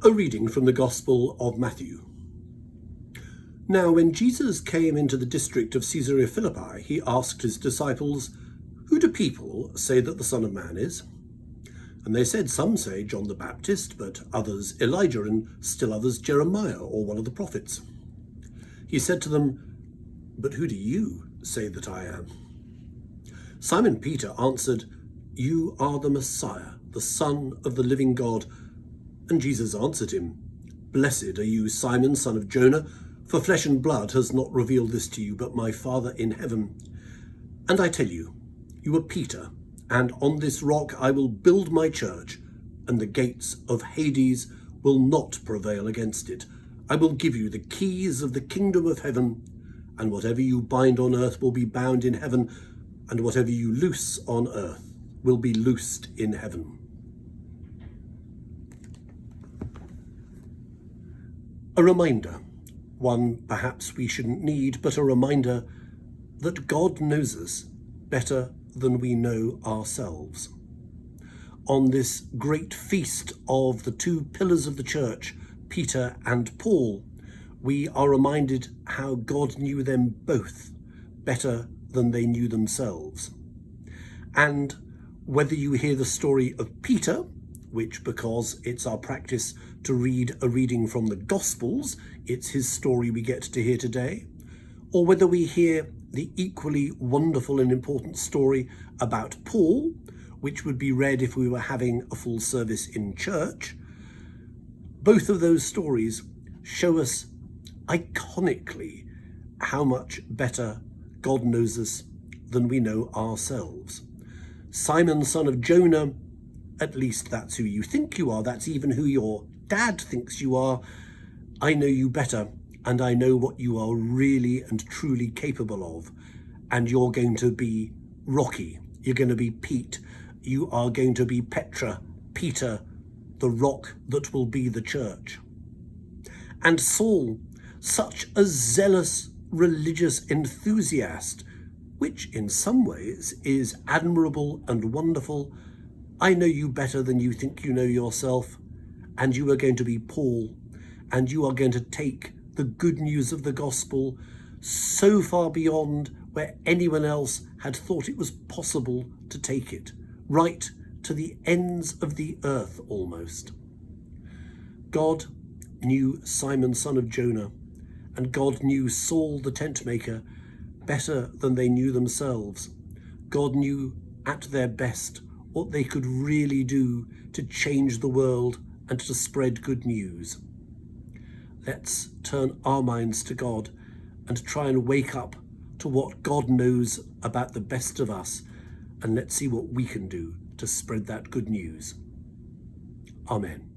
A reading from the Gospel of Matthew. Now, when Jesus came into the district of Caesarea Philippi, he asked his disciples, "Who do people say that the Son of Man is?" And they said, "Some say John the Baptist, but others Elijah, and still others Jeremiah or one of the prophets." He said to them, "But who do you say that I am?" Simon Peter answered, "You are the Messiah, the Son of the living God." And Jesus answered him, "Blessed are you, Simon, son of Jonah, for flesh and blood has not revealed this to you, but my Father in heaven. And I tell you, you are Peter, and on this rock I will build my church, and the gates of Hades will not prevail against it. I will give you the keys of the kingdom of heaven, and whatever you bind on earth will be bound in heaven, and whatever you loose on earth will be loosed in heaven." A reminder, one perhaps we shouldn't need, but a reminder that God knows us better than we know ourselves. On this great feast of the two pillars of the church, Peter and Paul, we are reminded how God knew them both better than they knew themselves. And whether you hear the story of Peter, which, because it's our practice to read a reading from the Gospels, it's his story we get to hear today, or whether we hear the equally wonderful and important story about Paul, which would be read if we were having a full service in church, both of those stories show us iconically how much better God knows us than we know ourselves. Simon, son of Jonah, at least that's who you think you are. That's even who your dad thinks you are. I know you better, and I know what you are really and truly capable of. And you're going to be Rocky. You're going to be Pete. You are going to be Petra, Peter, the rock that will be the church. And Saul, such a zealous religious enthusiast, which in some ways is admirable and wonderful. I know you better than you think you know yourself, and you are going to be Paul, and you are going to take the good news of the gospel so far beyond where anyone else had thought it was possible to take it, right to the ends of the earth almost. God knew Simon, son of Jonah, and God knew Saul the tent maker better than they knew themselves. God knew at their best what they could really do to change the world and to spread good news. Let's turn our minds to God and try and wake up to what God knows about the best of us, and let's see what we can do to spread that good news. Amen.